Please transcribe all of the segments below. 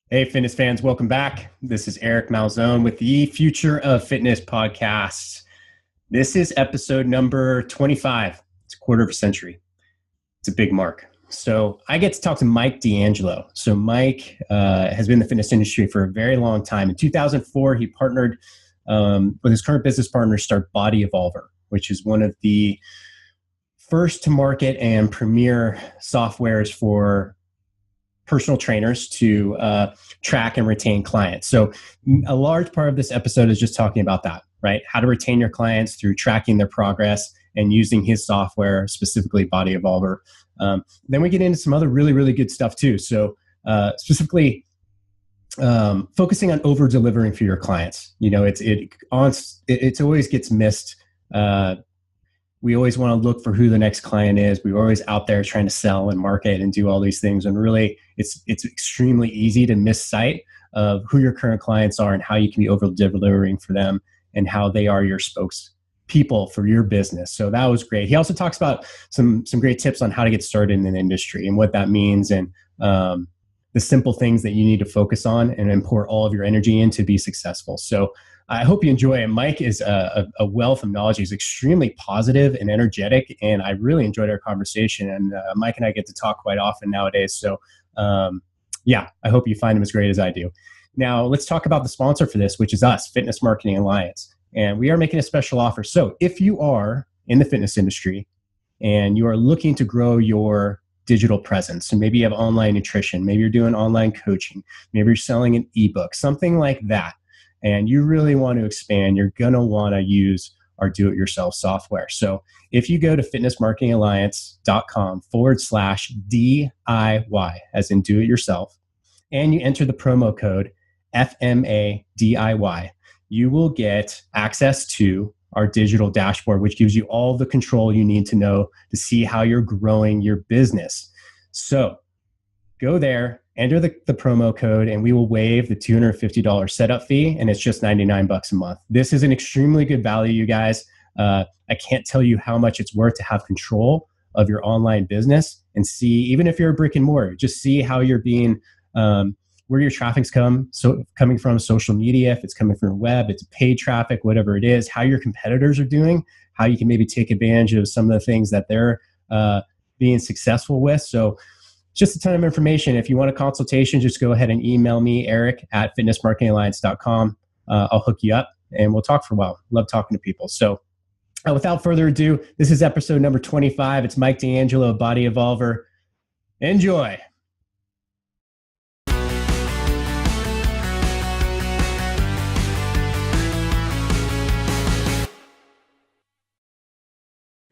Hey, fitness fans, welcome back. This is Eric Malzone with the Future of Fitness podcast. This is episode number 25. It's a quarter of a century. It's a big mark. So I get to talk to Mike DAngelo. So Mike has been in the fitness industry for a very long time. In 2004, he partnered with his current business partner to start BodyEvolver, which is one of the first to market and premier softwares for personal trainers to track and retain clients. So a large part of this episode is just talking about that, right? How to retain your clients through tracking their progress and using his software, specifically BodyEvolver. Then we get into some other really, really good stuff too. So specifically focusing on over-delivering for your clients. You know, it always gets missed. We always want to look for who the next client is. We're always out there trying to sell and market and do all these things. And really, it's extremely easy to miss sight of who your current clients are and how you can be over-delivering for them and how they are your spokespeople for your business. So that was great. He also talks about some great tips on how to get started in an industry and what that means and the simple things that you need to focus on and pour all of your energy in to be successful. So I hope you enjoy it. Mike is a wealth of knowledge. He's extremely positive and energetic, and I really enjoyed our conversation. And Mike and I get to talk quite often nowadays. So I hope you find him as great as I do. Now, let's talk about the sponsor for this, which is us, Fitness Marketing Alliance. And we are making a special offer. So if you are in the fitness industry and you are looking to grow your digital presence, so maybe you have online nutrition, maybe you're doing online coaching, maybe you're selling an ebook, something like that, and you really want to expand, you're going to want to use our do-it-yourself software. So if you go to fitnessmarketingalliance.com/DIY, as in do it yourself, and you enter the promo code FMADIY, you will get access to our digital dashboard, which gives you all the control you need to know to see how you're growing your business. So go there, enter the promo code, and we will waive the $250 setup fee, and it's just $99 a month. This is an extremely good value, you guys. I can't tell you how much it's worth to have control of your online business and see, even if you're a brick and mortar, just see how you're being, where your traffic's coming from, social media, if it's coming from web, it's paid traffic, whatever it is, how your competitors are doing, how you can maybe take advantage of some of the things that they're being successful with. So just a ton of information. If you want a consultation, just go ahead and email me, eric@fitnessmarketingalliance.com. I'll hook you up and we'll talk for a while. Love talking to people. So without further ado, this is episode number 25. It's Mike DAngelo of BodyEvolver. Enjoy.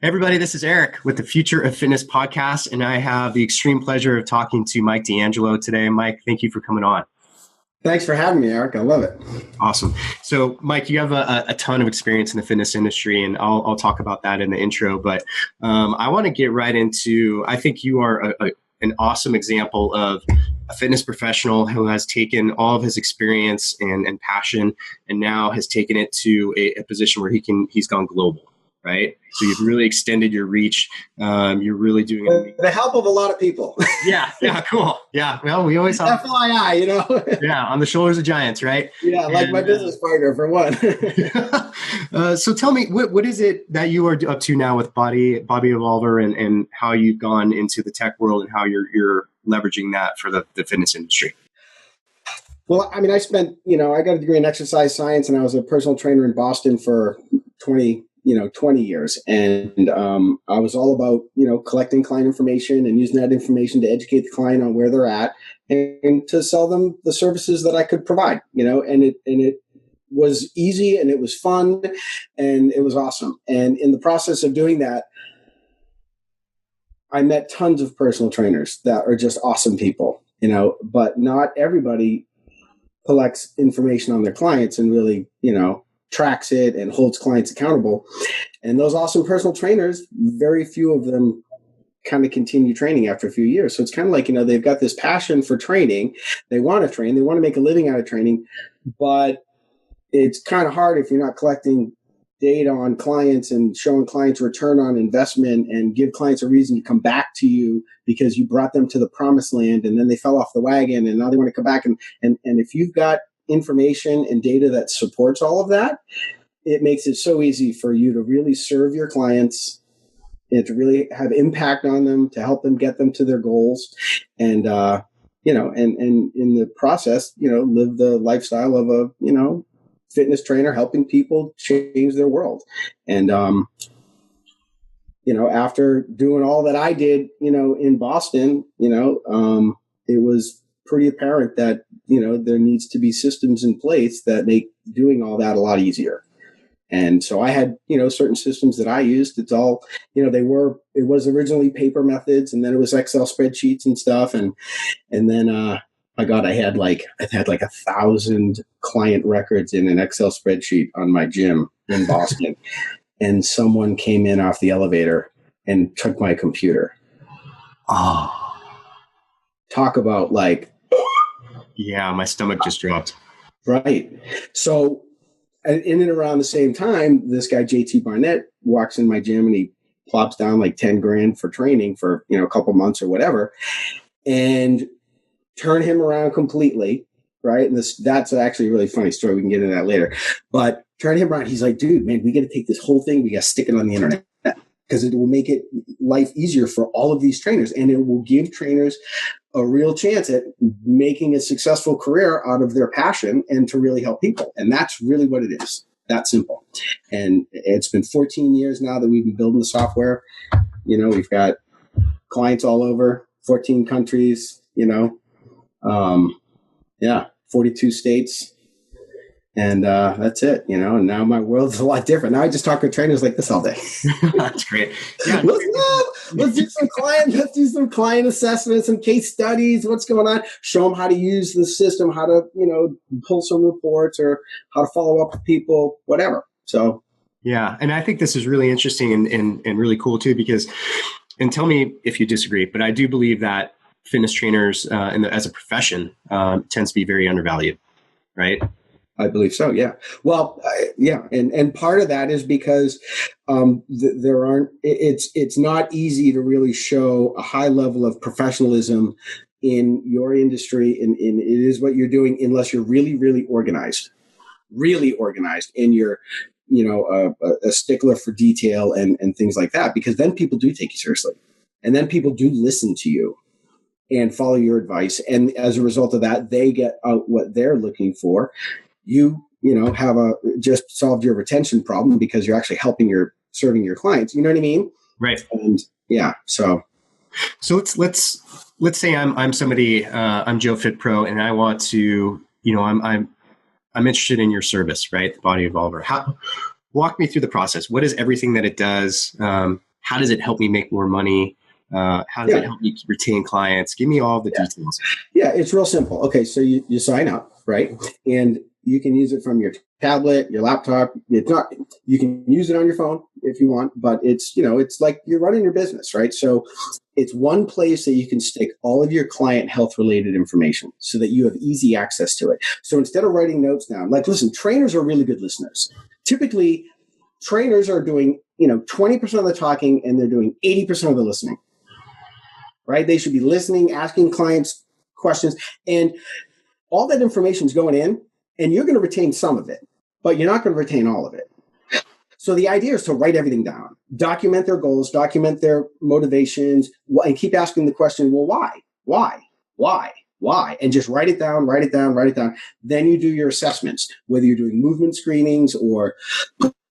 Hey everybody, this is Eric with the Future of Fitness podcast, and I have the extreme pleasure of talking to Mike DAngelo today. Mike, thank you for coming on. Thanks for having me, Eric. I love it. Awesome. So, Mike, you have a ton of experience in the fitness industry, and I'll talk about that in the intro. But I want to get right into, I think you are an awesome example of a fitness professional who has taken all of his experience and passion, and now has taken it to a position where he's gone global. Right? So you've really extended your reach. You're really doing it. With the help of a lot of people. Yeah, cool. Yeah, well, we always have... FYI, you know? Yeah, on the shoulders of giants, right? Yeah, like my business partner, for one. So tell me, what is it that you are up to now with BodyEvolver and how you've gone into the tech world and how you're leveraging that for the fitness industry? Well, I mean, I got a degree in exercise science, and I was a personal trainer in Boston for 20 years. And I was all about, collecting client information and using that information to educate the client on where they're at and to sell them the services that I could provide, and it was easy and it was fun and it was awesome. And in the process of doing that, I met tons of personal trainers that are just awesome people, but not everybody collects information on their clients and really, tracks it and holds clients accountable. And those awesome personal trainers, very few of them kind of continue training after a few years. So it's kind of like, they've got this passion for training. They want to train. They want to make a living out of training, but it's kind of hard if you're not collecting data on clients and showing clients return on investment and give clients a reason to come back to you because you brought them to the promised land and then they fell off the wagon and now they want to come back. And if you've got information and data that supports all of that, it makes it so easy for you to really serve your clients and to really have impact on them, to help them get them to their goals. And, and in the process, live the lifestyle of a, fitness trainer helping people change their world. And, after doing all that I did, in Boston, it was pretty apparent that, there needs to be systems in place that make doing all that a lot easier. And so I had, certain systems that I used. It's all, it was originally paper methods and then it was Excel spreadsheets and stuff. And then, my God, I had like 1,000 client records in an Excel spreadsheet on my gym in Boston. And someone came in off the elevator and took my computer. Oh, talk about yeah, my stomach just dropped. Right. So in and around the same time, this guy, JT Barnett, walks in my gym and he plops down like 10 grand for training for, a couple months or whatever. And turn him around completely, right? And that's actually a really funny story. We can get into that later. But turn him around. He's like, dude, man, we got to take this whole thing. We got to stick it on the internet because it will make it life easier for all of these trainers. And it will give trainers a real chance at making a successful career out of their passion and to really help people. And that's really what it is. That simple. And it's been 14 years now that we've been building the software. We've got clients all over 14 countries, 42 states. And that's it, and now my world's a lot different. Now I just talk to trainers like this all day. That's great. Yeah. Let's do some client assessments, some case studies, what's going on, show them how to use the system, how to, pull some reports or how to follow up with people, whatever. So. Yeah. And I think this is really interesting and really cool too, because, and tell me if you disagree, but I do believe that fitness trainers as a profession tends to be very undervalued, right? I believe so. Yeah. Well, yeah. And part of that is because it's not easy to really show a high level of professionalism in your industry. And it is what you're doing unless you're really, really organized, and you're, a stickler for detail and things like that, because then people do take you seriously and then people do listen to you and follow your advice. And as a result of that, they get out what they're looking for. You have just solved your retention problem because you're actually serving your clients. You know what I mean? Right. And yeah. So let's say I'm somebody, I'm Joe Fit Pro, and I want to, I'm interested in your service, right? The BodyEvolver. Walk me through the process. What is everything that it does? How does it help me make more money? How does it help me retain clients? Give me all the details. Yeah, it's real simple. Okay, so you sign up, right? And you can use it from your tablet, your laptop. You can use it on your phone if you want, but it's like you're running your business, right? So it's one place that you can stick all of your client health related information so that you have easy access to it. So instead of writing notes down, listen, trainers are really good listeners. Typically, trainers are doing, 20% of the talking and they're doing 80% of the listening, right? They should be listening, asking clients questions, and all that information is going in. And you're going to retain some of it, but you're not going to retain all of it. So the idea is to write everything down, document their goals, document their motivations, and keep asking the question, well, why? And just write it down. Then you do your assessments, whether you're doing movement screenings or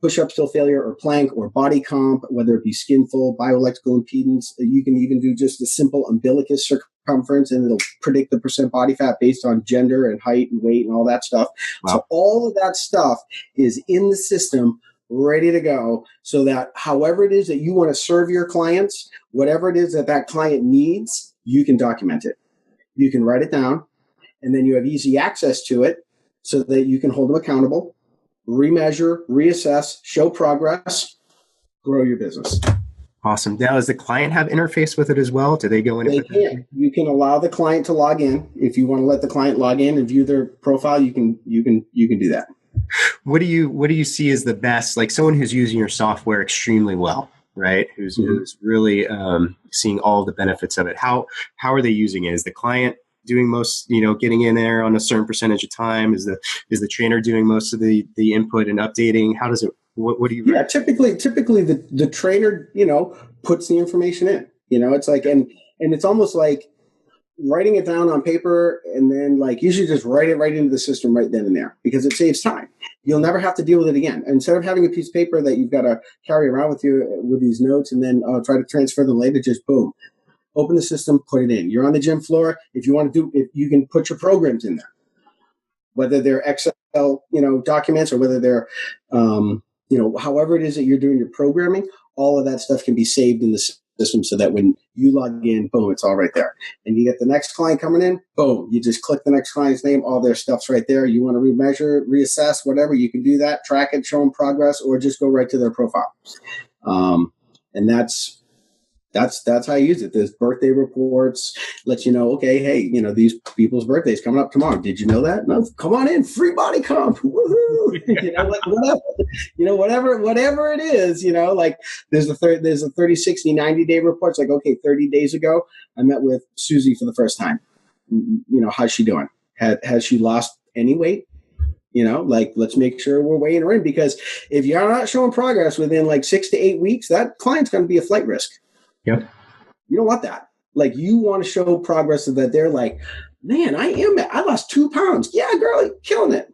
push-ups till failure or plank or body comp, whether it be skin fold, bioelectrical impedance. You can even do just a simple umbilicus circumference and it'll predict the percent body fat based on gender and height and weight and all that stuff. Wow. So all of that stuff is in the system, ready to go, so that however it is that you want to serve your clients, whatever it is that client needs, you can document it. You can write it down, and then you have easy access to it so that you can hold them accountable, remeasure, reassess, show progress, grow your business. Awesome. Now, does the client have interface with it as well? Do they go in? They can. You can allow the client to log in. If you want to let the client log in and view their profile, you can do that. What do you see as the best, like someone who's using your software extremely well, right? Who's really seeing all the benefits of it. How are they using it? Is the client doing most, getting in there on a certain percentage of time? Is the trainer doing most of the input and updating? How does it, what do you? Yeah, typically the trainer, puts the information in, it's like, and it's almost like writing it down on paper, and then like you should just write it right into the system right then and there, because it saves time. You'll never have to deal with it again. Instead of having a piece of paper that you've got to carry around with you with these notes and then try to transfer them later, just boom, open the system, put it in. You're on the gym floor. If you want to if you can put your programs in there, whether they're Excel, documents, or whether they're, however it is that you're doing your programming, all of that stuff can be saved in the system so that when you log in, boom, it's all right there. And you get the next client coming in, boom, you just click the next client's name, all their stuff's right there. You want to remeasure, reassess, whatever, you can do that, track it, show them progress, or just go right to their profile. And that's how you use it. There's birthday reports, let you know, okay, hey, these people's birthdays coming up tomorrow. Did you know that? No, come on in, free body comp. Woohoo! Whatever it is, like there's a 30, 60, 90-day reports. Like, okay, 30 days ago, I met with Susie for the first time. How's she doing? Has she lost any weight? Let's make sure we're weighing her in, because if you're not showing progress within like 6 to 8 weeks, that client's going to be a flight risk. Yep. You don't want that. Like, you want to show progress so that they're like, man, I lost 2 pounds. Yeah, girl, you're killing it.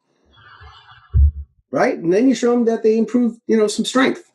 Right? And then you show them that they improved, some strength.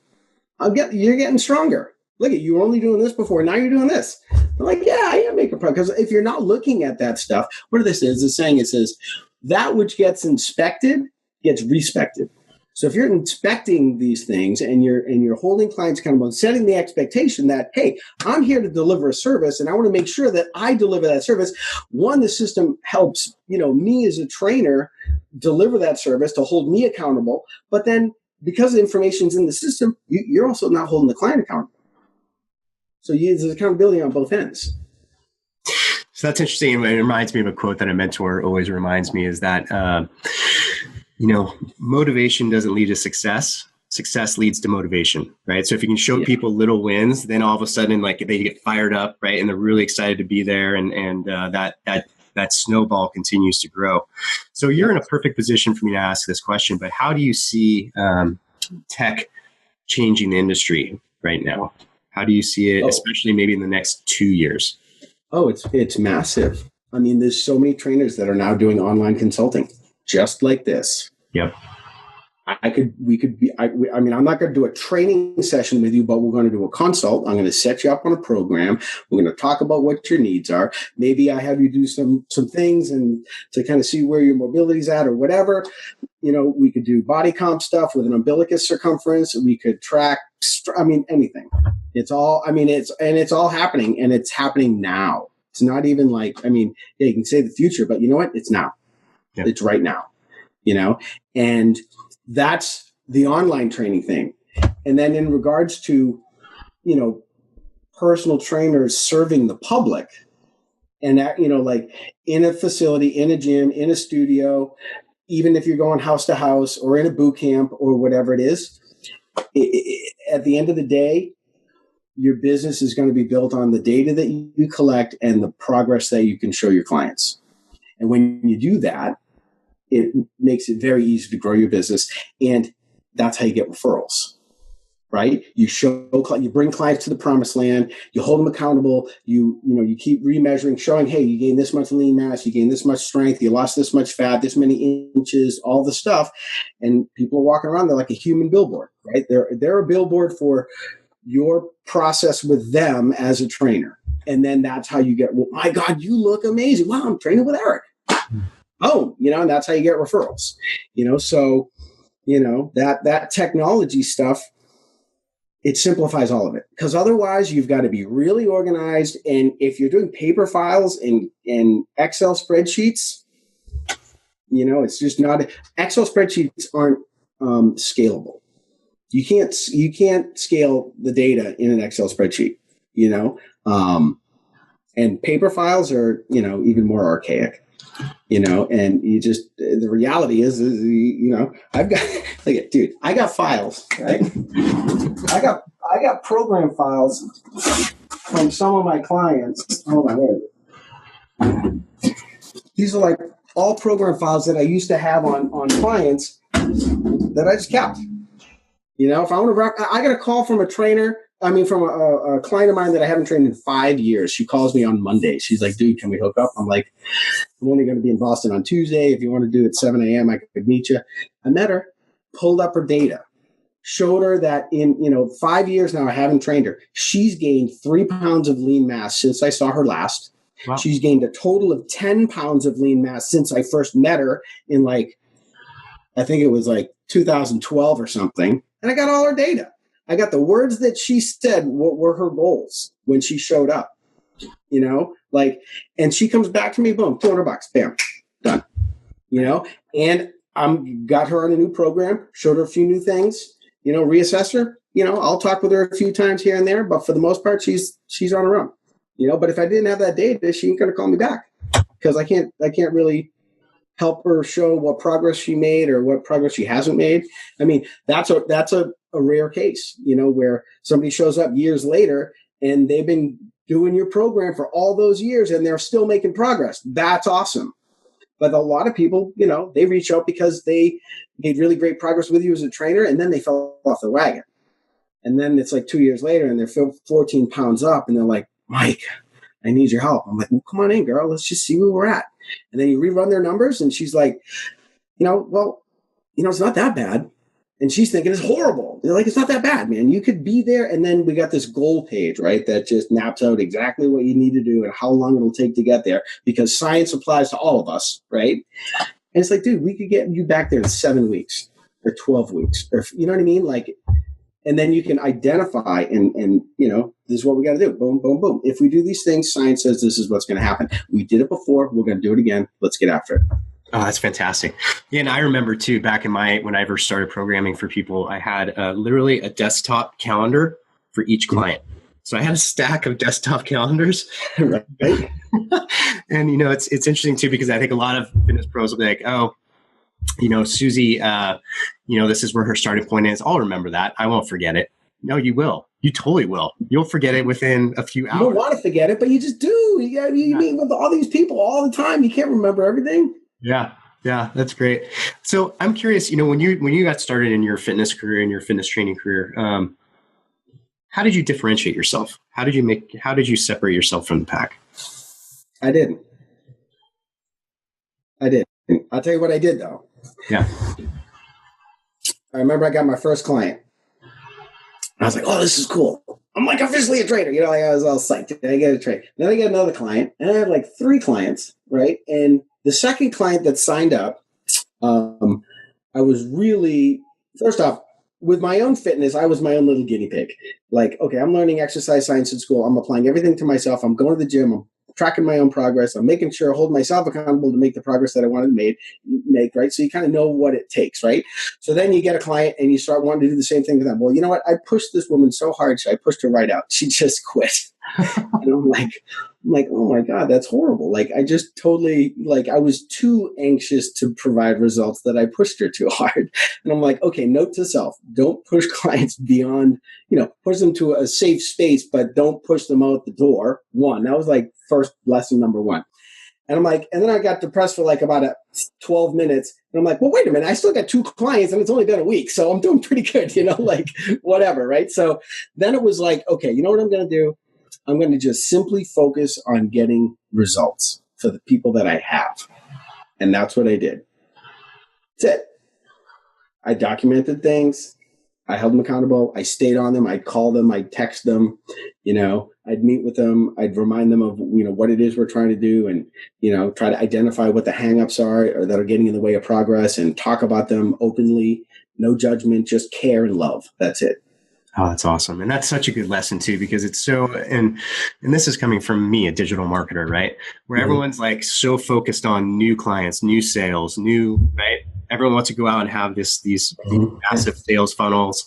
You're getting stronger. Look at you, were only doing this before. Now you're doing this. I'm like, yeah, I am making progress. Because if you're not looking at that stuff, what this is, the saying, it says, that which gets inspected gets respected. So if you're inspecting these things and you're holding clients accountable and setting the expectation that, hey, I'm here to deliver a service and I want to make sure that I deliver that service. One, the system helps, me as a trainer deliver that service to hold me accountable. But then because the information's in the system, you're also not holding the client accountable. So there's accountability on both ends. So that's interesting. It reminds me of a quote that a mentor always reminds me, is that, motivation doesn't lead to success. Success leads to motivation, right? So if you can show people little wins, then all of a sudden, like, they get fired up, right? And they're really excited to be there. And that snowball continues to grow. So you're in a perfect position for me to ask this question, but how do you see tech changing the industry right now? How do you see it, especially maybe in the next 2 years? Oh, it's massive. I mean, there's so many trainers that are now doing online consulting just like this. Yep. I'm not going to do a training session with you, but we're going to do a consult. I'm going to set you up on a program. We're going to talk about what your needs are. Maybe I have you do some things and to kind of see where your mobility's at or whatever. We could do body comp stuff with an umbilicus circumference. We could track, anything. It's all happening, and it's happening now. It's not even like, you can say the future, but you know what? It's now. Yep. It's right now, and that's the online training thing. And then in regards to, personal trainers serving the public, and that, like in a facility, in a gym, in a studio, even if you're going house to house or in a boot camp or whatever it is, at the end of the day, your business is going to be built on the data that you collect and the progress that you can show your clients. And when you do that, it makes it very easy to grow your business. And that's how you get referrals, right? You bring clients to the promised land, you hold them accountable, you keep remeasuring, showing, hey, you gained this much lean mass, you gained this much strength, you lost this much fat, this many inches, all the stuff. And people are walking around, they're like a human billboard, right? They're a billboard for your process with them as a trainer. And then that's how you get, well, my God, you look amazing. Wow, I'm training with Eric. Oh, and that's how you get referrals, so, that technology stuff, it simplifies all of it, because otherwise you've got to be really organized. And if you're doing paper files and Excel spreadsheets, it's just not, Excel spreadsheets aren't scalable. You can't scale the data in an Excel spreadsheet, and paper files are, even more archaic. And the reality is, I've got, like, dude, I got files, right? I got program files from some of my clients. Hold on, where is it? These are like all program files that I used to have on clients that I just kept. If I want to, I got a call from a trainer. From a client of mine that I haven't trained in 5 years. She calls me on Monday. She's like, dude, can we hook up? I'm like, I'm only going to be in Boston on Tuesday. If you want to do it at 7 a.m., I could meet you. I met her, pulled up her data, showed her that in 5 years now, I haven't trained her. She's gained 3 pounds of lean mass since I saw her last. Wow. She's gained a total of 10 pounds of lean mass since I first met her in I think it was 2012 or something. And I got all her data. I got the words that she said, what were her goals when she showed up, and she comes back to me, boom, $200, bam, done, and got her on a new program, showed her a few new things, reassessed her, I'll talk with her a few times here and there, but for the most part, she's on her own, but if I didn't have that data, she ain't going to call me back because I can't really help her show what progress she made or what progress she hasn't made. That's a rare case, where somebody shows up years later and they've been doing your program for all those years and they're still making progress. That's awesome. But a lot of people, they reach out because they made really great progress with you as a trainer and then they fell off the wagon. And then it's 2 years later and they're 14 pounds up and they're like, Mike, I need your help. I'm like, well, come on in, girl. Let's just see where we're at. And then you rerun their numbers and she's like, it's not that bad. And she's thinking it's horrible. They're like, it's not that bad, man. You could be there. And then we got this goal page, right? That just maps out exactly what you need to do and how long it'll take to get there because science applies to all of us, right? And it's like, dude, we could get you back there in 7 weeks or 12 weeks or, you know what I mean? And then you can identify and this is what we got to do. Boom, boom, boom. If we do these things, science says this is what's going to happen. We did it before. We're going to do it again. Let's get after it. Oh, that's fantastic. Yeah, and I remember too, back in when I first started programming for people, I had literally a desktop calendar for each client. So I had a stack of desktop calendars. Right. And, it's interesting too, because I think a lot of fitness pros will be like, oh, Susie, this is where her starting point is. I'll remember that. I won't forget it. No, you will. You totally will. You'll forget it within a few hours. You don't want to forget it, but you just do. You meet with all these people all the time. You can't remember everything. Yeah, that's great. So I'm curious, when you got started in your fitness career, in your fitness training career, how did you differentiate yourself? How did you separate yourself from the pack? I didn't. I'll tell you what I did though. Yeah. I remember I got my first client. I was like, oh, this is cool. I'm officially a trainer. I was all psyched. I get a train. Then I get another client and I had 3 clients, right? And the second client that signed up, I was really, first off, with my own fitness, I was my own little guinea pig. Okay, I'm learning exercise science in school. I'm applying everything to myself. I'm going to the gym. I'm tracking my own progress. I'm making sure I hold myself accountable to make the progress that I want to make, right? So you kind of know what it takes, right? So then you get a client and you start wanting to do the same thing with them. Well, you know what? I pushed this woman so hard, I pushed her right out. She just quit. And I'm like, oh my God, that's horrible. I just totally, I was too anxious to provide results that I pushed her too hard. And I'm like, okay, note to self, don't push clients beyond, push them to a safe space, but don't push them out the door. That was first lesson number 1. And I'm like, and then I got depressed for about 12 minutes. And I'm like, well, wait a minute, I still got 2 clients and it's only been a week. So I'm doing pretty good, whatever. Right. So then it was okay, you know what I'm going to do? I'm going to just simply focus on getting results for the people that I have. And that's what I did. That's it. I documented things. I held them accountable. I stayed on them. I'd call them. I'd text them. I'd meet with them. I'd remind them of, what it is we're trying to do and, try to identify what the hangups are or that are getting in the way of progress and talk about them openly. No judgment, just care and love. That's it. Oh, that's awesome. And that's such a good lesson too, because it's so, and this is coming from me, a digital marketer, right? Where everyone's so focused on new clients, new sales, right? Everyone wants to go out and have these massive sales funnels,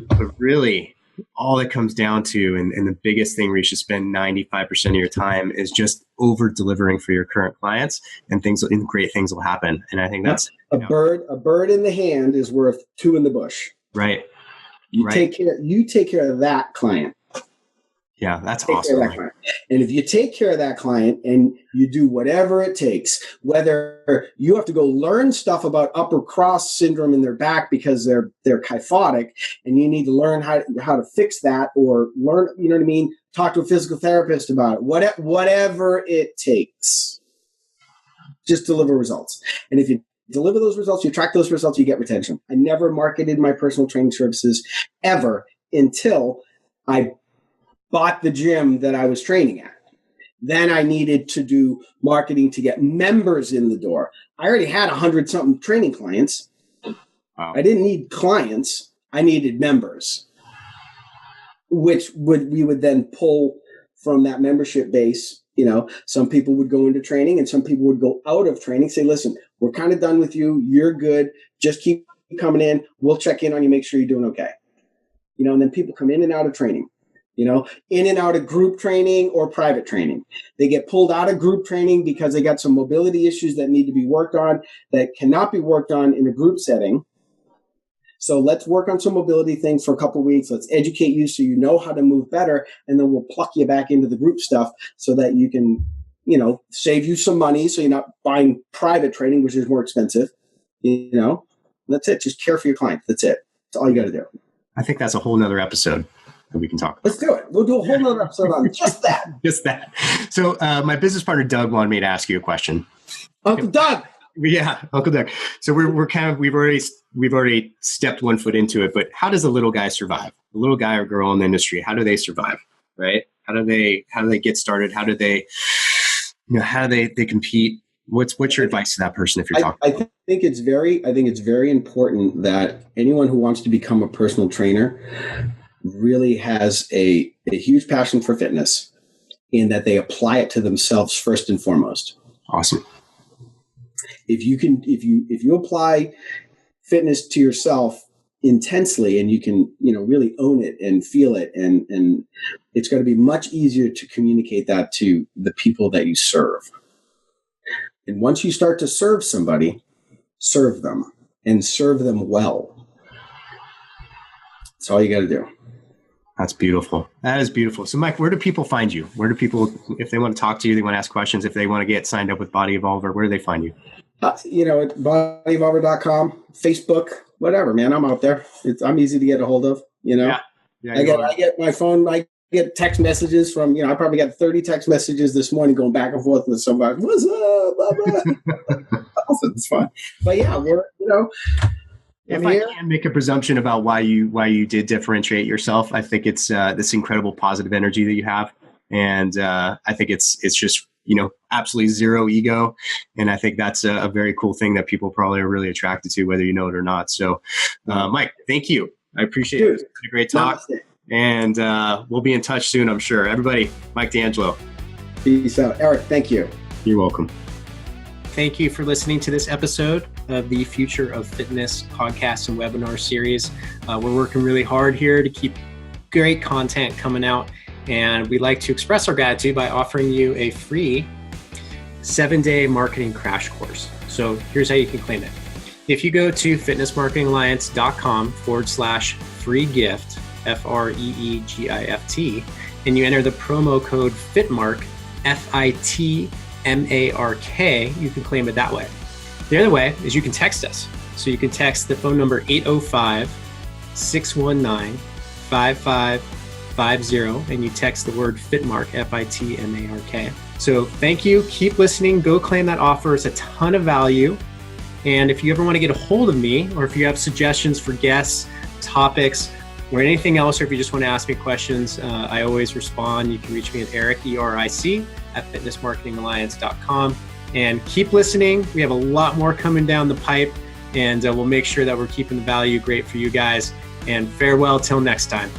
but really all it comes down to, and the biggest thing where you should spend 95% of your time is just over delivering for your current clients, and great things will happen. And I think that's a bird in the hand is worth two in the bush. Right. You take care of that client. Yeah, that's awesome. And if you take care of that client and you do whatever it takes, whether you have to go learn stuff about upper cross syndrome in their back because they're kyphotic and you need to learn how to fix that, or learn, you know what I mean? Talk to a physical therapist about it, whatever it takes, just deliver results. And if you deliver those results, you track those results, you get retention. I never marketed my personal training services ever until I bought the gym that I was training at. Then I needed to do marketing to get members in the door. I already had 100-something training clients. Wow. I didn't need clients. I needed members, which we would then pull from that membership base. You know, some people would go into training and some people would go out of training, say, listen, we're kind of done with you. You're good. Just keep coming in. We'll check in on you, make sure you're doing okay. You know, and then people come in and out of training. You know, in and out of group training or private training. They get pulled out of group training because they got some mobility issues that need to be worked on that cannot be worked on in a group setting. So let's work on some mobility things for a couple of weeks. Let's educate you so you know how to move better. And then we'll pluck you back into the group stuff so that you can, you know, save you some money so you're not buying private training, which is more expensive. You know, that's it. Just care for your client. That's it. That's all you got to do. I think that's a whole nother episode. We can talk about. Let's do it. We'll do a whole nother episode on just that. Just that. So my business partner, Doug, wanted me to ask you a question. Uncle Doug. Yeah, Uncle Doug. So we've already stepped one foot into it, but how does a little guy survive? A little guy or girl in the industry, how do they survive? Right? How do they get started? How do they compete? What's your advice to that person if you're talking? I think it's very important that anyone who wants to become a personal trainer really has a huge passion for fitness, in that they apply it to themselves first and foremost. Awesome. If you apply fitness to yourself intensely, and you can, you know, really own it and feel it, and it's going to be much easier to communicate that to the people that you serve. And once you start to serve somebody, serve them, and serve them well. That's all you got to do. That's beautiful. That is beautiful. So, Mike, where do people find you? Where do people, if they want to talk to you, they want to ask questions, if they want to get signed up with BodyEvolver, where do they find you? You know, at BodyEvolver.com, Facebook, whatever, man. I'm out there. I'm easy to get a hold of. You know, I get my phone. I get text messages from, you know, I probably got 30 text messages this morning going back and forth with somebody. What's up? Blah, blah. It's fun. But yeah, we're, you know. If I can make a presumption about why you did differentiate yourself, I think it's this incredible positive energy that you have, and I think it's just, you know, absolutely zero ego, and I think that's a very cool thing that people probably are really attracted to, whether you know it or not. So, Mike, thank you. I appreciate it. It's been a great talk, and we'll be in touch soon, I'm sure. Everybody, Mike DAngelo. Peace out, Eric. Thank you. You're welcome. Thank you for listening to this episode of the Future of Fitness podcast and webinar series. We're working really hard here to keep great content coming out, and we'd like to express our gratitude by offering you a free 7-day marketing crash course. So here's how you can claim it. If you go to fitnessmarketingalliance.com/free gift, FREEGIFT, and you enter the promo code FITMARK, FITMARK, you can claim it that way. The other way is you can text us. So you can text the phone number 805-619-5550, and you text the word FITMARK, FITMARK. So thank you. Keep listening. Go claim that offer. It's a ton of value. And if you ever want to get a hold of me, or if you have suggestions for guests, topics, or anything else, or if you just want to ask me questions, I always respond. You can reach me at Eric, ERIC, at fitnessmarketingalliance.com. And keep listening. We have a lot more coming down the pipe, and we'll make sure that we're keeping the value great for you guys. And farewell till next time.